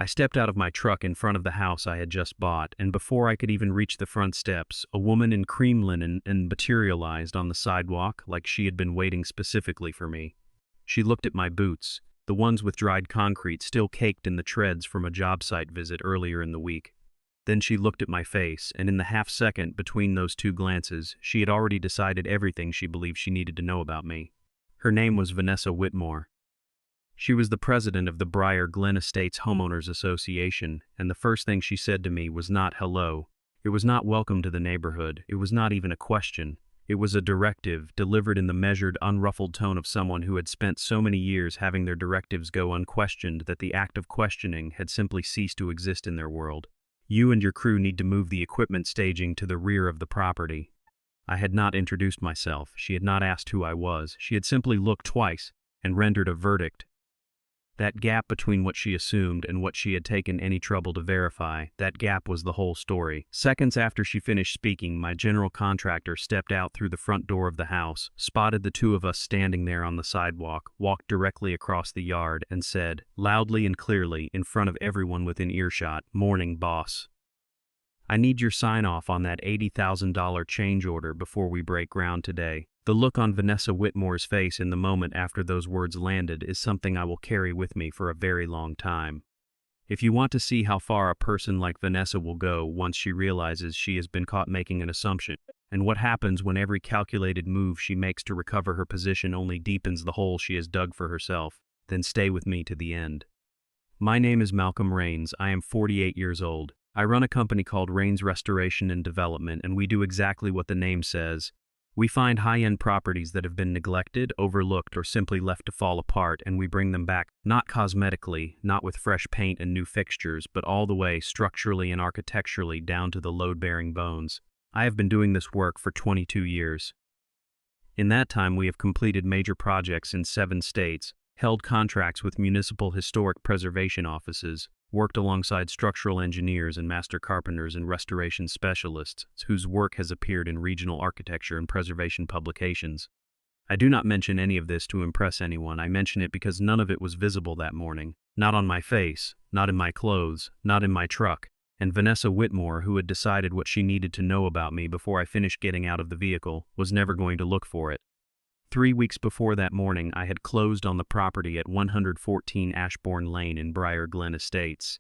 I stepped out of my truck in front of the house I had just bought, and before I could even reach the front steps, a woman in cream linen materialized on the sidewalk like she had been waiting specifically for me. She looked at my boots, the ones with dried concrete still caked in the treads from a job site visit earlier in the week. Then she looked at my face, and in the half-second between those two glances, she had already decided everything she believed she needed to know about me. Her name was Vanessa Whitmore. She was the president of the Briar Glen Estates Homeowners Association, and the first thing she said to me was not hello. It was not welcome to the neighborhood. It was not even a question. It was a directive, delivered in the measured, unruffled tone of someone who had spent so many years having their directives go unquestioned that the act of questioning had simply ceased to exist in their world. You and your crew need to move the equipment staging to the rear of the property. I had not introduced myself. She had not asked who I was. She had simply looked twice and rendered a verdict. That gap between what she assumed and what she had taken any trouble to verify, that gap was the whole story. Seconds after she finished speaking, my general contractor stepped out through the front door of the house, spotted the two of us standing there on the sidewalk, walked directly across the yard, and said, loudly and clearly, in front of everyone within earshot, "Morning, boss. I need your sign-off on that $80,000 change order before we break ground today." The look on Vanessa Whitmore's face in the moment after those words landed is something I will carry with me for a very long time. If you want to see how far a person like Vanessa will go once she realizes she has been caught making an assumption, and what happens when every calculated move she makes to recover her position only deepens the hole she has dug for herself, then stay with me to the end. My name is Malcolm Rains. I am 48 years old. I run a company called Rains Restoration and Development, and we do exactly what the name says. We find high-end properties that have been neglected, overlooked, or simply left to fall apart, and we bring them back, not cosmetically, not with fresh paint and new fixtures, but all the way, structurally and architecturally, down to the load-bearing bones. I have been doing this work for 22 years. In that time, we have completed major projects in 7 states, held contracts with municipal historic preservation offices, worked alongside structural engineers and master carpenters and restoration specialists whose work has appeared in regional architecture and preservation publications. I do not mention any of this to impress anyone. I mention it because none of it was visible that morning. Not on my face, not in my clothes, not in my truck. And Vanessa Whitmore, who had decided what she needed to know about me before I finished getting out of the vehicle, was never going to look for it. 3 weeks before that morning, I had closed on the property at 114 Ashbourne Lane in Briar Glen Estates,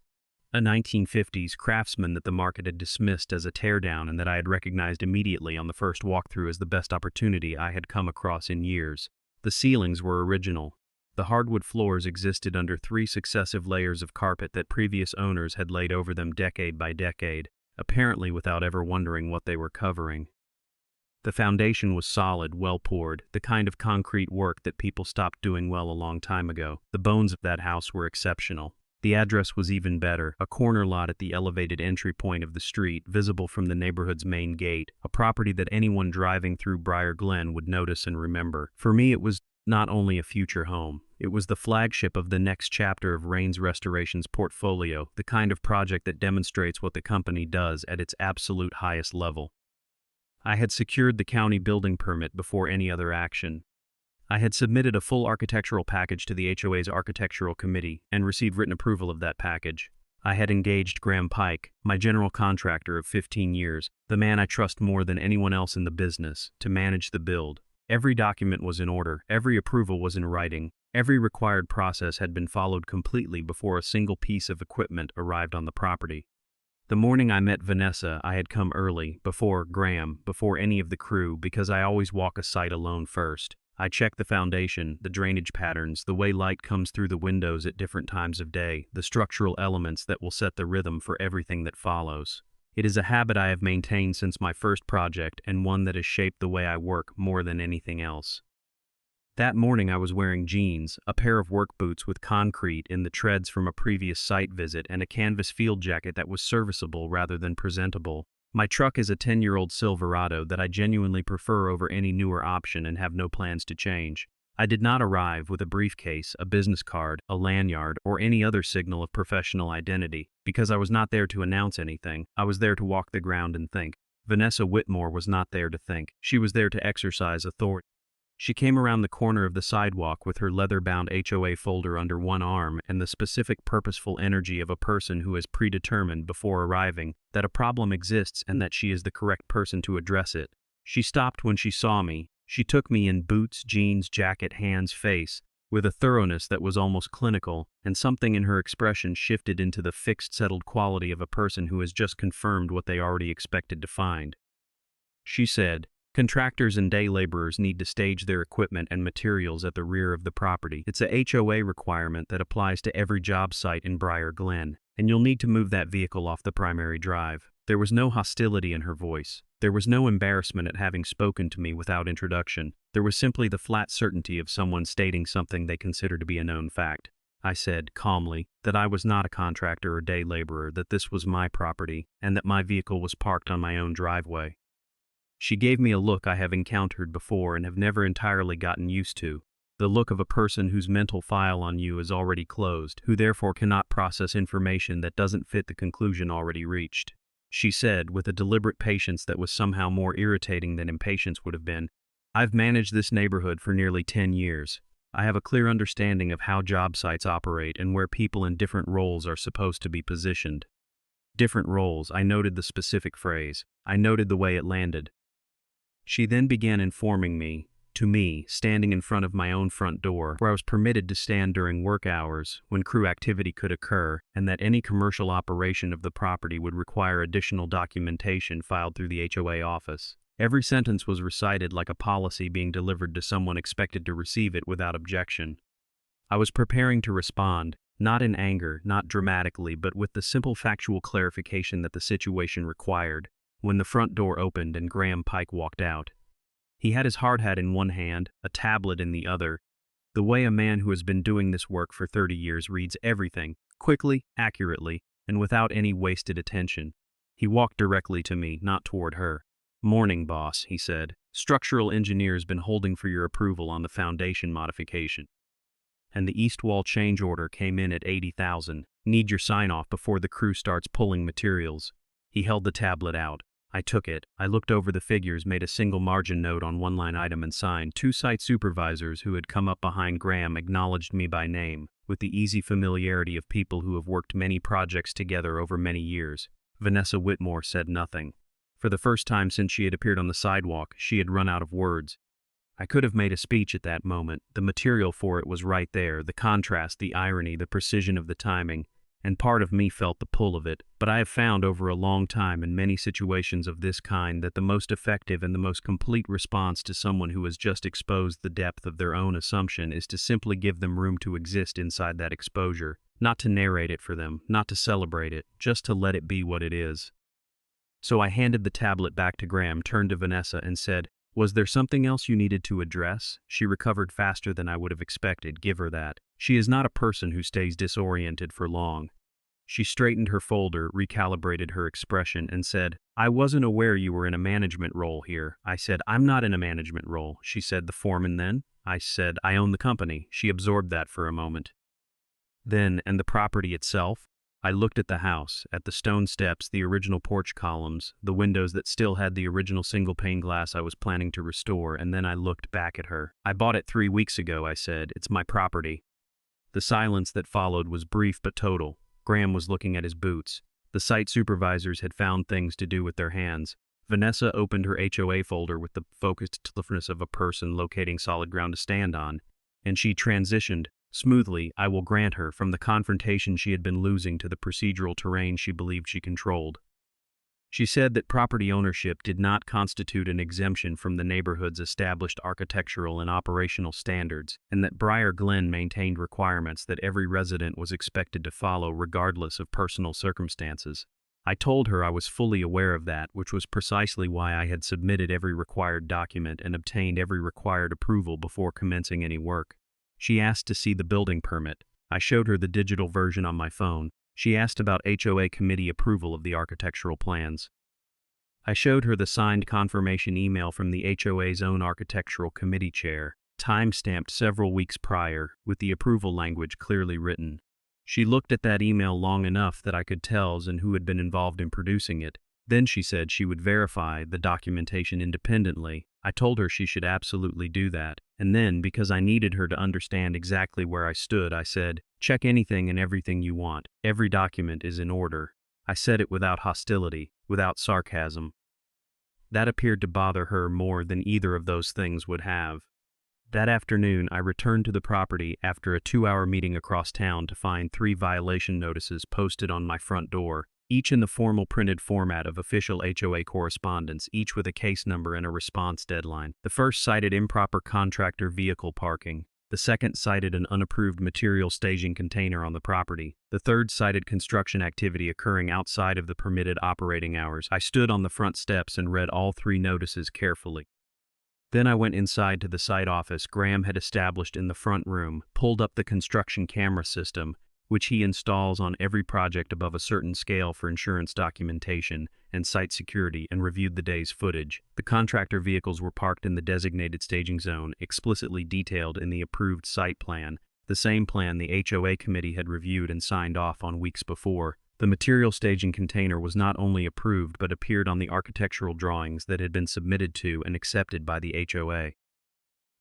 a 1950s craftsman that the market had dismissed as a teardown and that I had recognized immediately on the first walkthrough as the best opportunity I had come across in years. The ceilings were original. The hardwood floors existed under 3 successive layers of carpet that previous owners had laid over them decade by decade, apparently without ever wondering what they were covering. The foundation was solid, well-poured, the kind of concrete work that people stopped doing well a long time ago. The bones of that house were exceptional. The address was even better, a corner lot at the elevated entry point of the street, visible from the neighborhood's main gate, a property that anyone driving through Briar Glen would notice and remember. For me, it was not only a future home, it was the flagship of the next chapter of Rains Restoration's portfolio, the kind of project that demonstrates what the company does at its absolute highest level. I had secured the county building permit before any other action. I had submitted a full architectural package to the HOA's architectural committee and received written approval of that package. I had engaged Graham Pike, my general contractor of 15 years, the man I trust more than anyone else in the business, to manage the build. Every document was in order, every approval was in writing, every required process had been followed completely before a single piece of equipment arrived on the property. The morning I met Vanessa, I had come early, before Graham, before any of the crew, because I always walk a site alone first. I check the foundation, the drainage patterns, the way light comes through the windows at different times of day, the structural elements that will set the rhythm for everything that follows. It is a habit I have maintained since my first project and one that has shaped the way I work more than anything else. That morning I was wearing jeans, a pair of work boots with concrete in the treads from a previous site visit, and a canvas field jacket that was serviceable rather than presentable. My truck is a 10-year-old Silverado that I genuinely prefer over any newer option and have no plans to change. I did not arrive with a briefcase, a business card, a lanyard, or any other signal of professional identity, because I was not there to announce anything. I was there to walk the ground and think. Vanessa Whitmore was not there to think. She was there to exercise authority. She came around the corner of the sidewalk with her leather-bound HOA folder under one arm and the specific purposeful energy of a person who has predetermined before arriving that a problem exists and that she is the correct person to address it. She stopped when she saw me. She took me in boots, jeans, jacket, hands, face, with a thoroughness that was almost clinical, and something in her expression shifted into the fixed, settled quality of a person who has just confirmed what they already expected to find. She said, "Contractors and day laborers need to stage their equipment and materials at the rear of the property. It's a HOA requirement that applies to every job site in Briar Glen, and you'll need to move that vehicle off the primary drive." There was no hostility in her voice. There was no embarrassment at having spoken to me without introduction. There was simply the flat certainty of someone stating something they consider to be a known fact. I said, calmly, that I was not a contractor or day laborer, that this was my property, and that my vehicle was parked on my own driveway. She gave me a look I have encountered before and have never entirely gotten used to. The look of a person whose mental file on you is already closed, who therefore cannot process information that doesn't fit the conclusion already reached. She said, with a deliberate patience that was somehow more irritating than impatience would have been, "I've managed this neighborhood for nearly 10 years. I have a clear understanding of how job sites operate and where people in different roles are supposed to be positioned." Different roles, I noted the specific phrase. I noted the way it landed. She then began informing me, standing in front of my own front door, where I was permitted to stand during work hours, when crew activity could occur, and that any commercial operation of the property would require additional documentation filed through the HOA office. Every sentence was recited like a policy being delivered to someone expected to receive it without objection. I was preparing to respond, not in anger, not dramatically, but with the simple factual clarification that the situation required, when the front door opened and Graham Pike walked out. He had his hard hat in one hand, a tablet in the other, the way a man who has been doing this work for 30 years reads everything, quickly, accurately, and without any wasted attention. He walked directly to me, not toward her. "Morning, boss," he said. "Structural engineer's been holding for your approval on the foundation modification. And the east wall change order came in at 80,000. Need your sign-off before the crew starts pulling materials." He held the tablet out. I took it. I looked over the figures, made a single margin note on one line item and signed. Two site supervisors who had come up behind Graham acknowledged me by name, with the easy familiarity of people who have worked many projects together over many years. Vanessa Whitmore said nothing. For the first time since she had appeared on the sidewalk, she had run out of words. I could have made a speech at that moment. The material for it was right there, the contrast, the irony, the precision of the timing, and part of me felt the pull of it. But I have found over a long time in many situations of this kind that the most effective and the most complete response to someone who has just exposed the depth of their own assumption is to simply give them room to exist inside that exposure, not to narrate it for them, not to celebrate it, just to let it be what it is. So I handed the tablet back to Graham, turned to Vanessa, and said, "Was there something else you needed to address?" She recovered faster than I would have expected, give her that. She is not a person who stays disoriented for long. She straightened her folder, recalibrated her expression, and said, "I wasn't aware you were in a management role here." I said, "I'm not in a management role." She said, "The foreman then?" I said, "I own the company." She absorbed that for a moment. Then, and the property itself? I looked at the house, at the stone steps, the original porch columns, the windows that still had the original single-pane glass I was planning to restore, and then I looked back at her. "I bought it 3 weeks ago," I said. "It's my property." The silence that followed was brief but total. Graham was looking at his boots. The site supervisors had found things to do with their hands. Vanessa opened her HOA folder with the focused toughness of a person locating solid ground to stand on, and she transitioned smoothly, I will grant her, from the confrontation she had been losing to the procedural terrain she believed she controlled. She said that property ownership did not constitute an exemption from the neighborhood's established architectural and operational standards, and that Briar Glen maintained requirements that every resident was expected to follow regardless of personal circumstances. I told her I was fully aware of that, which was precisely why I had submitted every required document and obtained every required approval before commencing any work. She asked to see the building permit. I showed her the digital version on my phone. She asked about HOA committee approval of the architectural plans. I showed her the signed confirmation email from the HOA's own architectural committee chair, time-stamped several weeks prior, with the approval language clearly written. She looked at that email long enough that I could tell and who had been involved in producing it. Then she said she would verify the documentation independently. I told her she should absolutely do that, and then, because I needed her to understand exactly where I stood, I said, "Check anything and everything you want. Every document is in order." I said it without hostility, without sarcasm. That appeared to bother her more than either of those things would have. That afternoon, I returned to the property after a 2-hour meeting across town to find 3 violation notices posted on my front door, each in the formal printed format of official HOA correspondence, each with a case number and a response deadline. The first cited improper contractor vehicle parking. The second cited an unapproved material staging container on the property. The third cited construction activity occurring outside of the permitted operating hours. I stood on the front steps and read all 3 notices carefully. Then I went inside to the site office Graham had established in the front room, pulled up the construction camera system, which he installs on every project above a certain scale for insurance documentation and site security, and reviewed the day's footage. The contractor vehicles were parked in the designated staging zone, explicitly detailed in the approved site plan, the same plan the HOA committee had reviewed and signed off on weeks before. The material staging container was not only approved but appeared on the architectural drawings that had been submitted to and accepted by the HOA.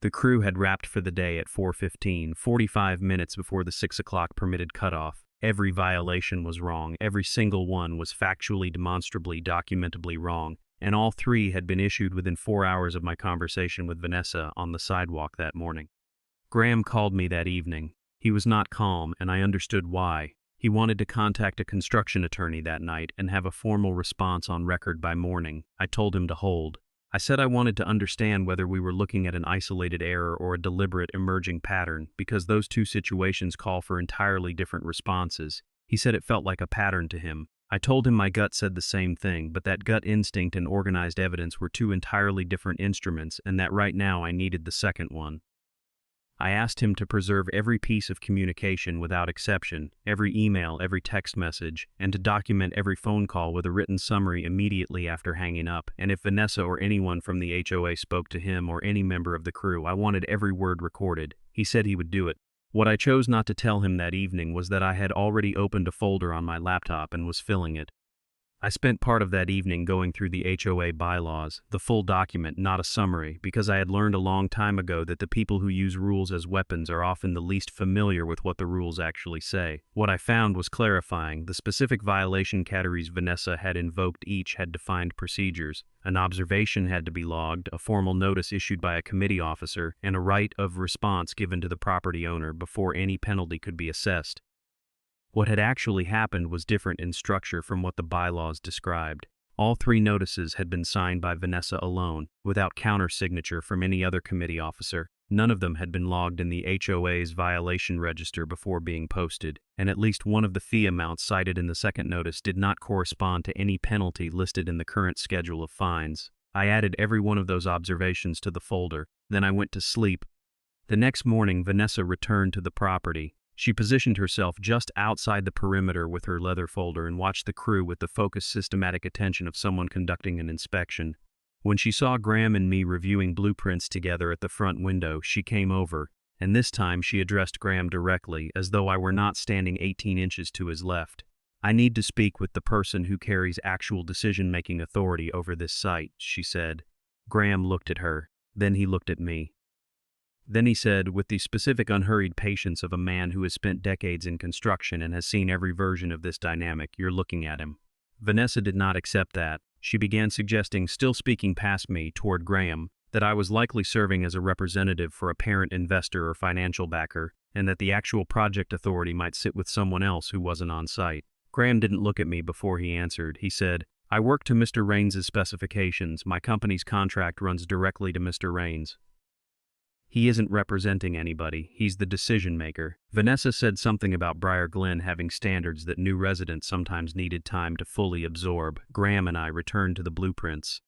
The crew had wrapped for the day at 4:15, 45 minutes before the 6 o'clock permitted cutoff. Every violation was wrong, every single one was factually, demonstrably, documentably wrong, and all 3 had been issued within 4 hours of my conversation with Vanessa on the sidewalk that morning. Graham called me that evening. He was not calm, and I understood why. He wanted to contact a construction attorney that night and have a formal response on record by morning. I told him to hold. I said I wanted to understand whether we were looking at an isolated error or a deliberate emerging pattern, because those 2 situations call for entirely different responses. He said it felt like a pattern to him. I told him my gut said the same thing, but that gut instinct and organized evidence were 2 entirely different instruments, and that right now I needed the second one. I asked him to preserve every piece of communication without exception, every email, every text message, and to document every phone call with a written summary immediately after hanging up, and if Vanessa or anyone from the HOA spoke to him or any member of the crew, I wanted every word recorded. He said he would do it. What I chose not to tell him that evening was that I had already opened a folder on my laptop and was filling it. I spent part of that evening going through the HOA bylaws, the full document, not a summary, because I had learned a long time ago that the people who use rules as weapons are often the least familiar with what the rules actually say. What I found was clarifying. The specific violation categories Vanessa had invoked each had defined procedures. An observation had to be logged, a formal notice issued by a committee officer, and a right of response given to the property owner before any penalty could be assessed. What had actually happened was different in structure from what the bylaws described. All 3 notices had been signed by Vanessa alone, without counter-signature from any other committee officer. None of them had been logged in the HOA's violation register before being posted, and at least one of the fee amounts cited in the second notice did not correspond to any penalty listed in the current schedule of fines. I added every one of those observations to the folder, then I went to sleep. The next morning, Vanessa returned to the property. She positioned herself just outside the perimeter with her leather folder and watched the crew with the focused, systematic attention of someone conducting an inspection. When she saw Graham and me reviewing blueprints together at the front window, she came over, and this time she addressed Graham directly, as though I were not standing 18 inches to his left. "I need to speak with the person who carries actual decision-making authority over this site," she said. Graham looked at her. Then he looked at me. Then he said, with the specific unhurried patience of a man who has spent decades in construction and has seen every version of this dynamic, "You're looking at him." Vanessa did not accept that. She began suggesting, still speaking past me, toward Graham, that I was likely serving as a representative for a parent investor or financial backer, and that the actual project authority might sit with someone else who wasn't on site. Graham didn't look at me before he answered. He said, "I work to Mr. Raines' specifications. My company's contract runs directly to Mr. Raines. He isn't representing anybody, he's the decision maker." Vanessa said something about Briar Glen having standards that new residents sometimes needed time to fully absorb. Graham and I returned to the blueprints.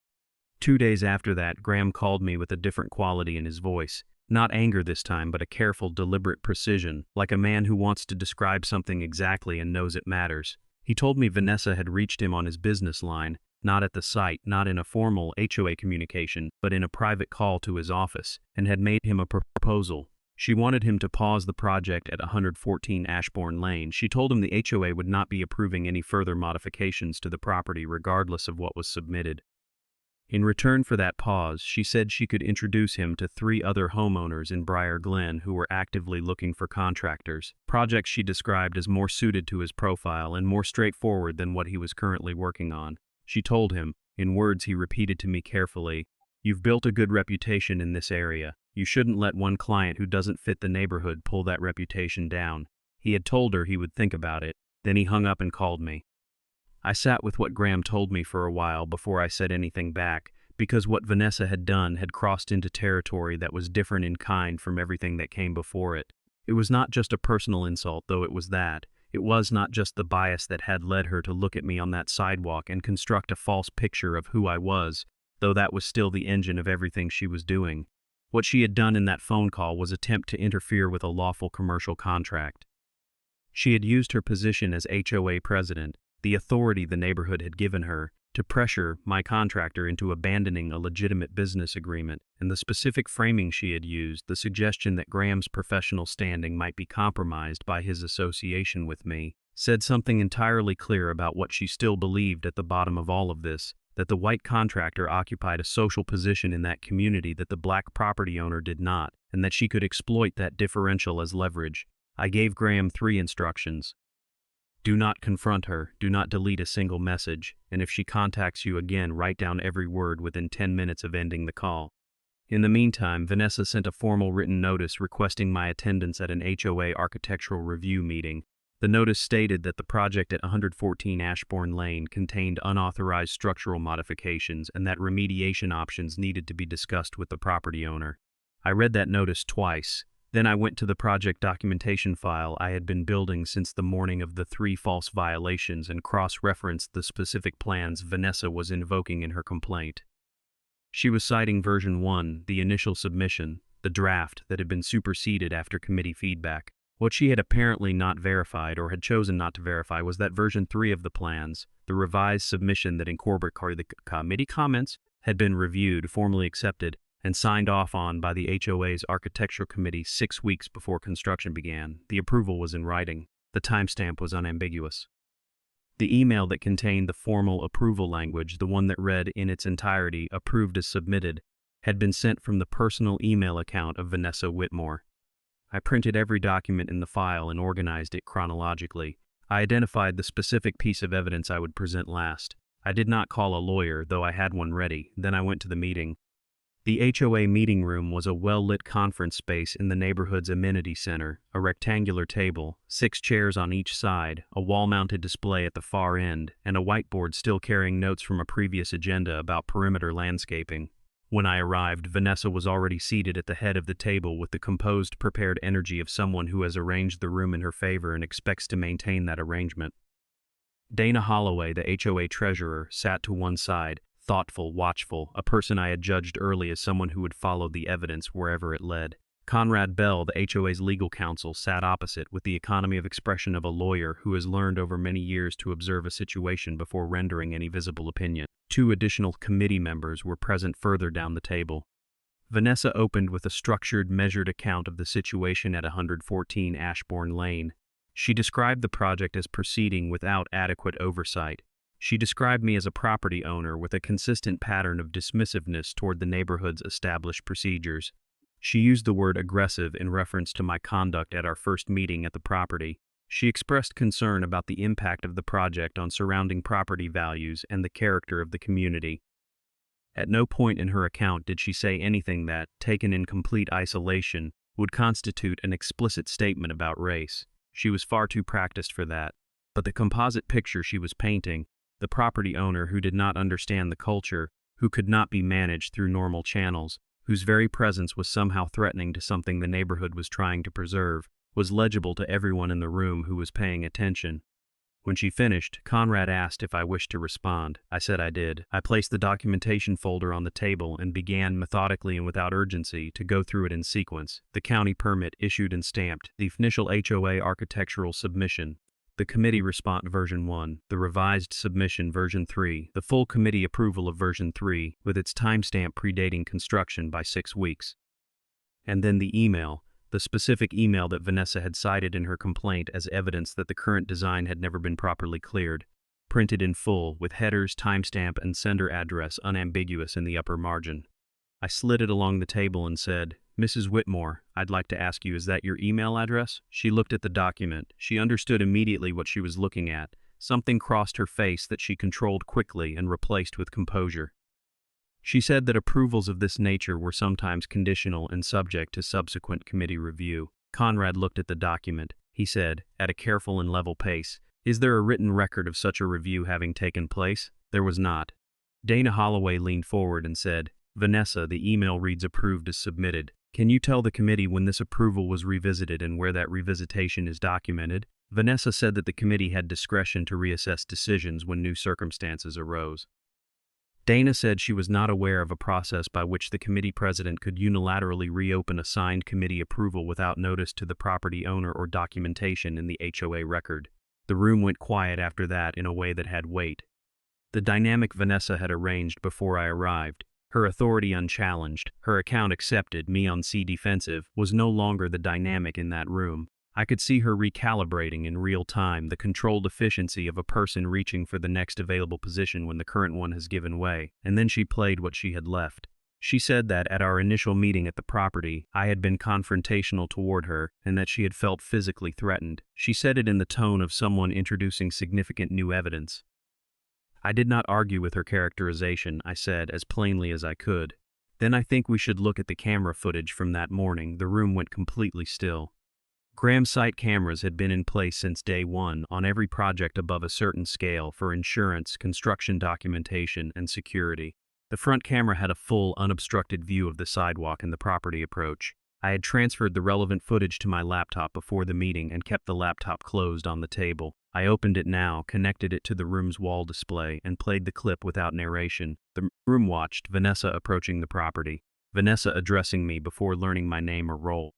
2 days after that, Graham called me with a different quality in his voice. Not anger this time, but a careful, deliberate precision, like a man who wants to describe something exactly and knows it matters. He told me Vanessa had reached him on his business line, not at the site, not in a formal HOA communication, but in a private call to his office, and had made him a proposal. She wanted him to pause the project at 114 Ashbourne Lane. She told him the HOA would not be approving any further modifications to the property regardless of what was submitted. In return for that pause, she said she could introduce him to 3 other homeowners in Briar Glen who were actively looking for contractors, projects she described as more suited to his profile and more straightforward than what he was currently working on. She told him, in words he repeated to me carefully, "You've built a good reputation in this area. You shouldn't let one client who doesn't fit the neighborhood pull that reputation down." He had told her he would think about it, then he hung up and called me. I sat with what Graham told me for a while before I said anything back, because what Vanessa had done had crossed into territory that was different in kind from everything that came before it. It was not just a personal insult, though it was that. It was not just the bias that had led her to look at me on that sidewalk and construct a false picture of who I was, though that was still the engine of everything she was doing. What she had done in that phone call was attempt to interfere with a lawful commercial contract. She had used her position as HOA president, the authority the neighborhood had given her, to pressure my contractor into abandoning a legitimate business agreement, and the specific framing she had used, the suggestion that Graham's professional standing might be compromised by his association with me, said something entirely clear about what she still believed at the bottom of all of this, that the white contractor occupied a social position in that community that the black property owner did not, and that she could exploit that differential as leverage. I gave Graham 3 instructions. Do not confront her, do not delete a single message, and if she contacts you again, write down every word within 10 minutes of ending the call. In the meantime, Vanessa sent a formal written notice requesting my attendance at an HOA architectural review meeting. The notice stated that the project at 114 Ashbourne Lane contained unauthorized structural modifications and that remediation options needed to be discussed with the property owner. I read that notice twice. Then I went to the project documentation file I had been building since the morning of the 3 false violations and cross-referenced the specific plans Vanessa was invoking in her complaint. She was citing version 1, the initial submission, the draft that had been superseded after committee feedback. What she had apparently not verified or had chosen not to verify was that version 3 of the plans, the revised submission that incorporated the committee comments, had been reviewed, formally accepted, and signed off on by the HOA's Architectural Committee 6 weeks before construction began. The approval was in writing. The timestamp was unambiguous. The email that contained the formal approval language, the one that read in its entirety, "Approved as submitted," had been sent from the personal email account of Vanessa Whitmore. I printed every document in the file and organized it chronologically. I identified the specific piece of evidence I would present last. I did not call a lawyer, though I had one ready. Then I went to the meeting. The HOA meeting room was a well-lit conference space in the neighborhood's amenity center, a rectangular table, 6 chairs on each side, a wall-mounted display at the far end, and a whiteboard still carrying notes from a previous agenda about perimeter landscaping. When I arrived, Vanessa was already seated at the head of the table with the composed, prepared energy of someone who has arranged the room in her favor and expects to maintain that arrangement. Dana Holloway, the HOA treasurer, sat to one side, thoughtful, watchful, a person I had judged early as someone who would follow the evidence wherever it led. Conrad Bell, the HOA's legal counsel, sat opposite with the economy of expression of a lawyer who has learned over many years to observe a situation before rendering any visible opinion. 2 additional committee members were present further down the table. Vanessa opened with a structured, measured account of the situation at 114 Ashbourne Lane. She described the project as proceeding without adequate oversight. She described me as a property owner with a consistent pattern of dismissiveness toward the neighborhood's established procedures. She used the word aggressive in reference to my conduct at our first meeting at the property. She expressed concern about the impact of the project on surrounding property values and the character of the community. At no point in her account did she say anything that, taken in complete isolation, would constitute an explicit statement about race. She was far too practiced for that. But the composite picture she was painting, the property owner who did not understand the culture, who could not be managed through normal channels, whose very presence was somehow threatening to something the neighborhood was trying to preserve, was legible to everyone in the room who was paying attention. When she finished, Conrad asked if I wished to respond. I said I did. I placed the documentation folder on the table and began methodically and without urgency to go through it in sequence. The county permit issued and stamped, the initial HOA architectural submission, the committee response version 1, the revised submission version 3, the full committee approval of version 3, with its timestamp predating construction by 6 weeks. And then the email, the specific email that Vanessa had cited in her complaint as evidence that the current design had never been properly cleared. printed in full, with headers, timestamp, and sender address unambiguous in the upper margin. I slid it along the table and said, "Mrs. Whitmore, I'd like to ask you, is that your email address?" She looked at the document. She understood immediately what she was looking at. Something crossed her face that she controlled quickly and replaced with composure. She said that approvals of this nature were sometimes conditional and subject to subsequent committee review. Conrad looked at the document. He said, at a careful and level pace, "Is there a written record of such a review having taken place?" There was not. Dana Holloway leaned forward and said, "Vanessa, the email reads approved as submitted. Can you tell the committee when this approval was revisited and where that revisitation is documented?" Vanessa said that the committee had discretion to reassess decisions when new circumstances arose. Dana said she was not aware of a process by which the committee president could unilaterally reopen a signed committee approval without notice to the property owner or documentation in the HOA record. The room went quiet after that in a way that had weight. The dynamic Vanessa had arranged before I arrived, her authority unchallenged, her account accepted, me on C defensive, was no longer the dynamic in that room. I could see her recalibrating in real time, the controlled efficiency of a person reaching for the next available position when the current one has given way, and then she played what she had left. She said that at our initial meeting at the property, I had been confrontational toward her and that she had felt physically threatened. She said it in the tone of someone introducing significant new evidence. I did not argue with her characterization, I said, as plainly as I could. "Then I think we should look at the camera footage from that morning." The room went completely still. Graham's site cameras had been in place since day one on every project above a certain scale for insurance, construction documentation, and security. The front camera had a full, unobstructed view of the sidewalk and the property approach. I had transferred the relevant footage to my laptop before the meeting and kept the laptop closed on the table. I opened it now, connected it to the room's wall display, and played the clip without narration. The room watched Vanessa approaching the property, Vanessa addressing me before learning my name or role.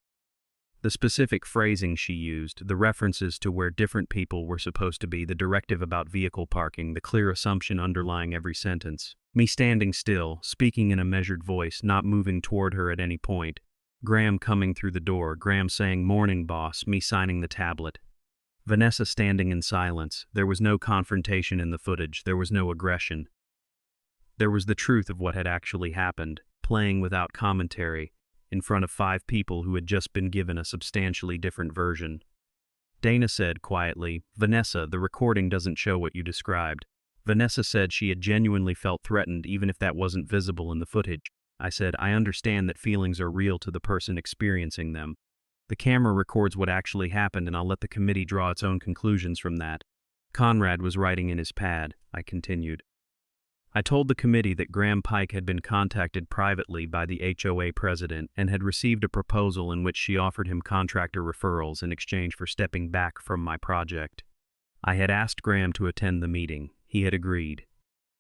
The specific phrasing she used, the references to where different people were supposed to be, the directive about vehicle parking, the clear assumption underlying every sentence. Me standing still, speaking in a measured voice, not moving toward her at any point. Graham coming through the door, Graham saying, "Morning, boss," me signing the tablet. Vanessa standing in silence. There was no confrontation in the footage, there was no aggression. There was the truth of what had actually happened, playing without commentary, in front of 5 people who had just been given a substantially different version. Dana said quietly, "Vanessa, the recording doesn't show what you described." Vanessa said she had genuinely felt threatened even if that wasn't visible in the footage. I said, "I understand that feelings are real to the person experiencing them. The camera records what actually happened and I'll let the committee draw its own conclusions from that." Conrad was writing in his pad, I continued. I told the committee that Graham Pike had been contacted privately by the HOA president and had received a proposal in which she offered him contractor referrals in exchange for stepping back from my project. I had asked Graham to attend the meeting. He had agreed.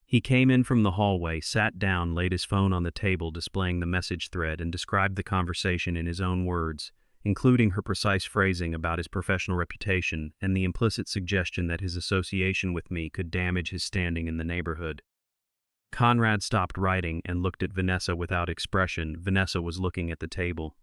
He came in from the hallway, sat down, laid his phone on the table displaying the message thread, and described the conversation in his own words, including her precise phrasing about his professional reputation and the implicit suggestion that his association with me could damage his standing in the neighborhood. Conrad stopped writing and looked at Vanessa without expression. Vanessa was looking at the table.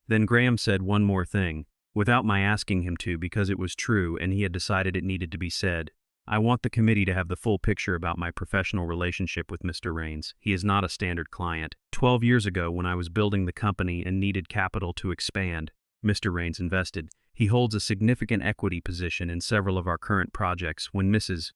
Then Graham said one more thing, without my asking him to, because it was true and he had decided it needed to be said. "I want the committee to have the full picture about my professional relationship with Mr. Rains. He is not a standard client. 12 years ago, when I was building the company and needed capital to expand, Mr. Rains invested. He holds a significant equity position in several of our current projects. When Mrs.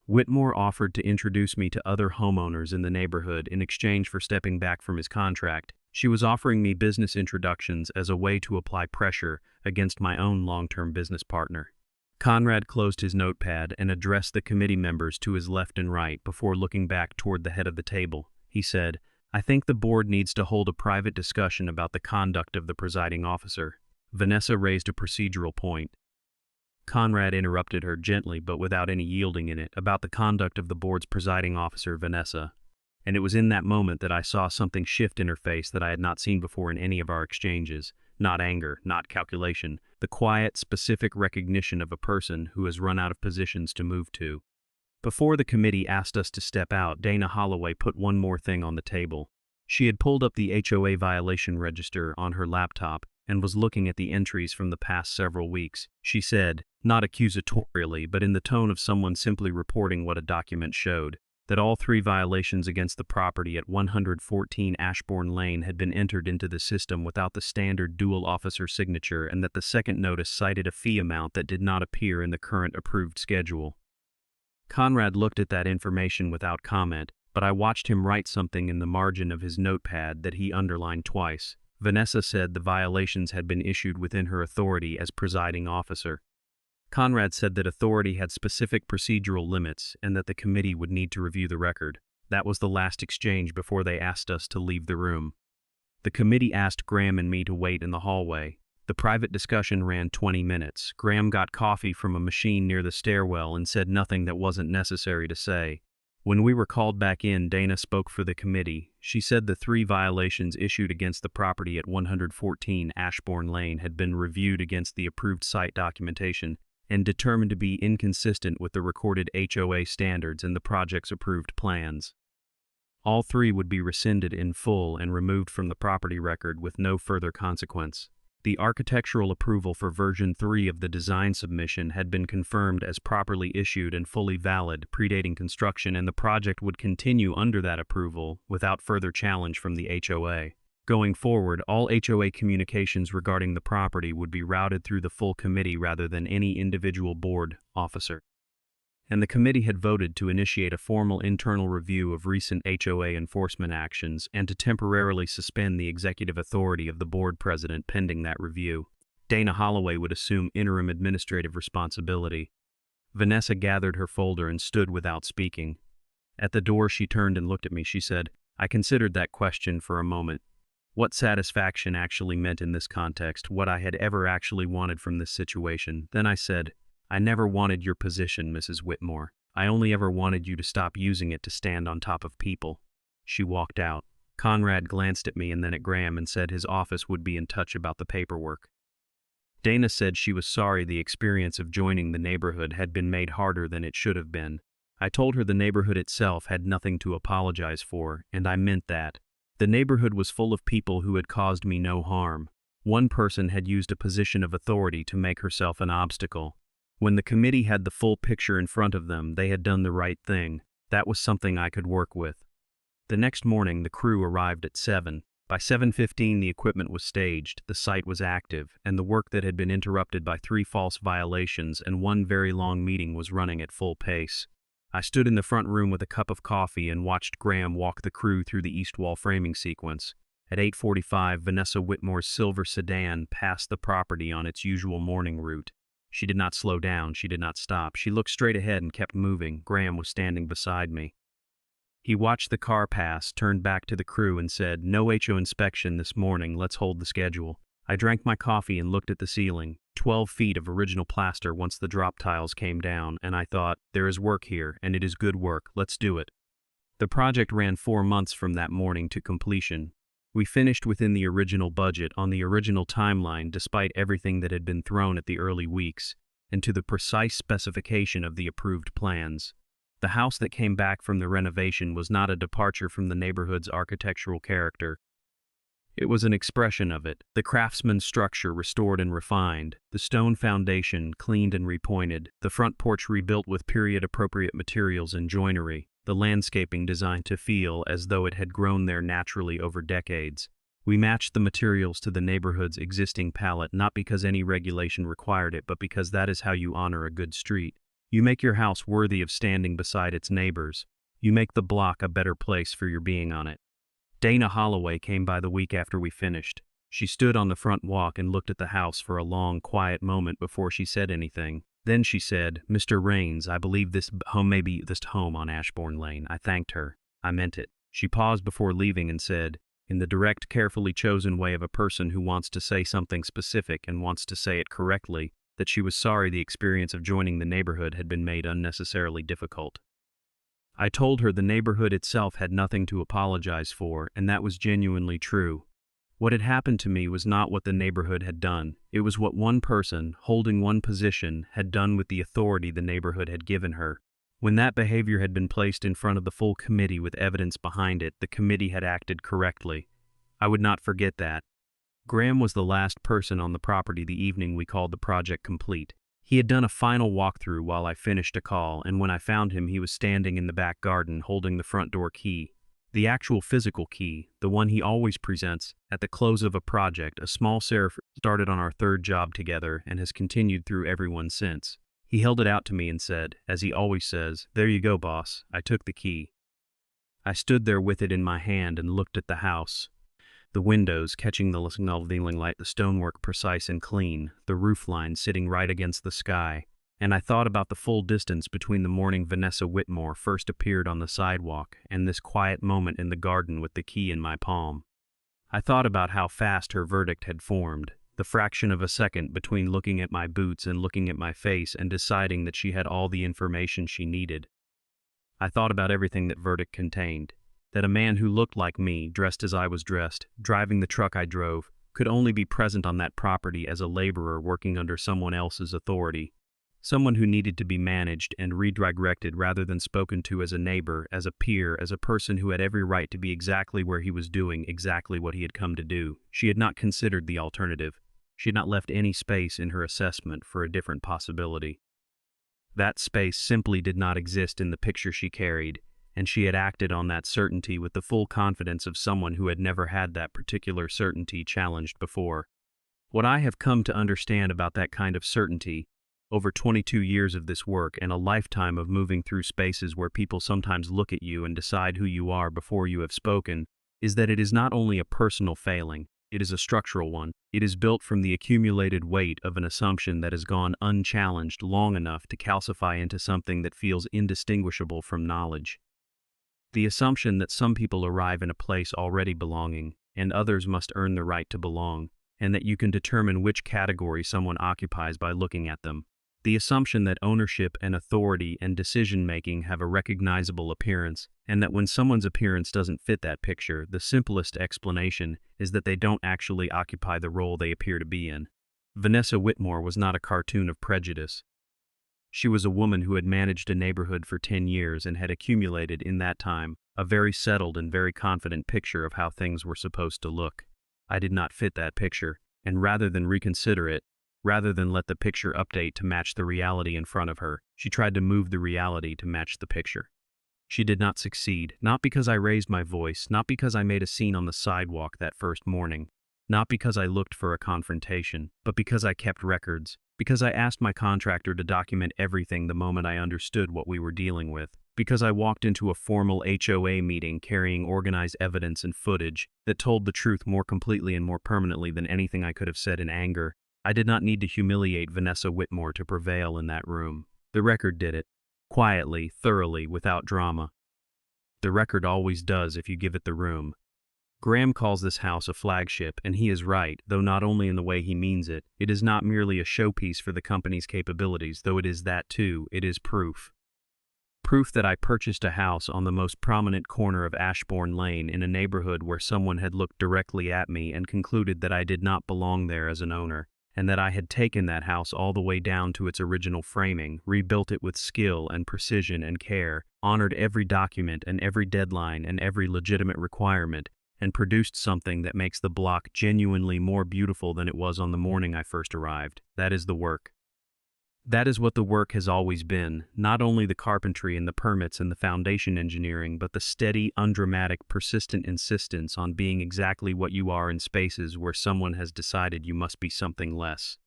Whitmore offered to introduce me to other homeowners in the neighborhood in exchange for stepping back from his contract, she was offering me business introductions as a way to apply pressure against my own long-term business partner." Conrad closed his notepad and addressed the committee members to his left and right before looking back toward the head of the table. He said, "I think the board needs to hold a private discussion about the conduct of the presiding officer." Vanessa raised a procedural point. Conrad interrupted her gently but without any yielding in it, "About the conduct of the board's presiding officer, Vanessa." And it was in that moment that I saw something shift in her face that I had not seen before in any of our exchanges. Not anger, not calculation, the quiet, specific recognition of a person who has run out of positions to move to. Before the committee asked us to step out, Dana Holloway put one more thing on the table. She had pulled up the HOA violation register on her laptop and was looking at the entries from the past several weeks. She said, not accusatorially, but in the tone of someone simply reporting what a document showed, that all 3 violations against the property at 114 Ashbourne Lane had been entered into the system without the standard dual officer signature, and that the second notice cited a fee amount that did not appear in the current approved schedule. Conrad looked at that information without comment, but I watched him write something in the margin of his notepad that he underlined twice. Vanessa said the violations had been issued within her authority as presiding officer. Conrad said that authority had specific procedural limits and that the committee would need to review the record. That was the last exchange before they asked us to leave the room. The committee asked Graham and me to wait in the hallway. The private discussion ran 20 minutes. Graham got coffee from a machine near the stairwell and said nothing that wasn't necessary to say. When we were called back in, Dana spoke for the committee. She said the 3 violations issued against the property at 114 Ashbourne Lane had been reviewed against the approved site documentation and determined to be inconsistent with the recorded HOA standards and the project's approved plans. All 3 would be rescinded in full and removed from the property record with no further consequence. The architectural approval for version 3 of the design submission had been confirmed as properly issued and fully valid, predating construction, and the project would continue under that approval without further challenge from the HOA. Going forward, all HOA communications regarding the property would be routed through the full committee rather than any individual board officer. And the committee had voted to initiate a formal internal review of recent HOA enforcement actions and to temporarily suspend the executive authority of the board president pending that review. Dana Holloway would assume interim administrative responsibility. Vanessa gathered her folder and stood without speaking. At the door, she turned and looked at me. She said, I considered that question for a moment. What satisfaction actually meant in this context, what I had ever actually wanted from this situation. Then I said, I never wanted your position, Mrs. Whitmore. I only ever wanted you to stop using it to stand on top of people. She walked out. Conrad glanced at me and then at Graham and said his office would be in touch about the paperwork. Dana said she was sorry the experience of joining the neighborhood had been made harder than it should have been. I told her the neighborhood itself had nothing to apologize for, and I meant that. The neighborhood was full of people who had caused me no harm. One person had used a position of authority to make herself an obstacle. When the committee had the full picture in front of them, they had done the right thing. That was something I could work with. The next morning, the crew arrived at 7. By 7:15, the equipment was staged, the site was active, and the work that had been interrupted by 3 false violations and 1 very long meeting was running at full pace. I stood in the front room with a cup of coffee and watched Graham walk the crew through the east wall framing sequence. At 8:45, Vanessa Whitmore's silver sedan passed the property on its usual morning route. She did not slow down, she did not stop. She looked straight ahead and kept moving. Graham was standing beside me. He watched the car pass, turned back to the crew and said, No HO inspection this morning, let's hold the schedule. I drank my coffee and looked at the ceiling. 12 feet of original plaster once the drop tiles came down, and I thought, there is work here, and it is good work, let's do it. The project ran 4 months from that morning to completion. We finished within the original budget on the original timeline despite everything that had been thrown at the early weeks, and to the precise specification of the approved plans. The house that came back from the renovation was not a departure from the neighborhood's architectural character. It was an expression of it, the craftsman's structure restored and refined, the stone foundation cleaned and repointed, the front porch rebuilt with period-appropriate materials and joinery, the landscaping designed to feel as though it had grown there naturally over decades. We matched the materials to the neighborhood's existing palette not because any regulation required it, but because that is how you honor a good street. You make your house worthy of standing beside its neighbors. You make the block a better place for your being on it. Dana Holloway came by the week after we finished. She stood on the front walk and looked at the house for a long, quiet moment before she said anything. Then she said, Mr. Raines, I believe this home may be this home on Ashbourne Lane. I thanked her. I meant it. She paused before leaving and said, in the direct, carefully chosen way of a person who wants to say something specific and wants to say it correctly, that she was sorry the experience of joining the neighborhood had been made unnecessarily difficult. I told her the neighborhood itself had nothing to apologize for, and that was genuinely true. What had happened to me was not what the neighborhood had done. It was what one person, holding one position, had done with the authority the neighborhood had given her. When that behavior had been placed in front of the full committee with evidence behind it, the committee had acted correctly. I would not forget that. Graham was the last person on the property the evening we called the project complete. He had done a final walkthrough while I finished a call, and when I found him, he was standing in the back garden holding the front door key. The actual physical key, the one he always presents at the close of a project. A small serif started on our third job together and has continued through every one since. He held it out to me and said, as he always says, "There you go, boss." I took the key. I stood there with it in my hand and looked at the house. The windows catching the revealing light, the stonework precise and clean, the roof line sitting right against the sky. And I thought about the full distance between the morning Vanessa Whitmore first appeared on the sidewalk and this quiet moment in the garden with the key in my palm. I thought about how fast her verdict had formed, the fraction of a second between looking at my boots and looking at my face and deciding that she had all the information she needed. I thought about everything that verdict contained, that a man who looked like me, dressed as I was dressed, driving the truck I drove, could only be present on that property as a laborer working under someone else's authority. Someone who needed to be managed and redirected rather than spoken to as a neighbor, as a peer, as a person who had every right to be exactly where he was doing exactly what he had come to do. She had not considered the alternative. She had not left any space in her assessment for a different possibility. That space simply did not exist in the picture she carried, and she had acted on that certainty with the full confidence of someone who had never had that particular certainty challenged before. What I have come to understand about that kind of certainty, over 22 years of this work and a lifetime of moving through spaces where people sometimes look at you and decide who you are before you have spoken, is that it is not only a personal failing, it is a structural one. It is built from the accumulated weight of an assumption that has gone unchallenged long enough to calcify into something that feels indistinguishable from knowledge. The assumption that some people arrive in a place already belonging, and others must earn the right to belong, and that you can determine which category someone occupies by looking at them. The assumption that ownership and authority and decision-making have a recognizable appearance, and that when someone's appearance doesn't fit that picture, the simplest explanation is that they don't actually occupy the role they appear to be in. Vanessa Whitmore was not a cartoon of prejudice. She was a woman who had managed a neighborhood for 10 years and had accumulated in that time a very settled and very confident picture of how things were supposed to look. I did not fit that picture, and rather than reconsider it, rather than let the picture update to match the reality in front of her, she tried to move the reality to match the picture. She did not succeed, not because I raised my voice, not because I made a scene on the sidewalk that first morning, not because I looked for a confrontation, but because I kept records, because I asked my contractor to document everything the moment I understood what we were dealing with, because I walked into a formal HOA meeting carrying organized evidence and footage that told the truth more completely and more permanently than anything I could have said in anger. I did not need to humiliate Vanessa Whitmore to prevail in that room. The record did it. Quietly, thoroughly, without drama. The record always does if you give it the room. Graham calls this house a flagship, and he is right, though not only in the way he means it. It is not merely a showpiece for the company's capabilities, though it is that too. It is proof. Proof that I purchased a house on the most prominent corner of Ashbourne Lane in a neighborhood where someone had looked directly at me and concluded that I did not belong there as an owner, and that I had taken that house all the way down to its original framing, rebuilt it with skill and precision and care, honored every document and every deadline and every legitimate requirement, and produced something that makes the block genuinely more beautiful than it was on the morning I first arrived. That is the work. That is what the work has always been, not only the carpentry and the permits and the foundation engineering, but the steady, undramatic, persistent insistence on being exactly what you are in spaces where someone has decided you must be something less.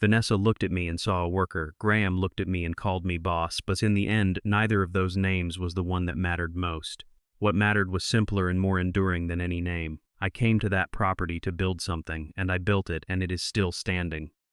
Vanessa looked at me and saw a worker. Graham looked at me and called me boss, but in the end, neither of those names was the one that mattered most. What mattered was simpler and more enduring than any name. I came to that property to build something, and I built it, and it is still standing.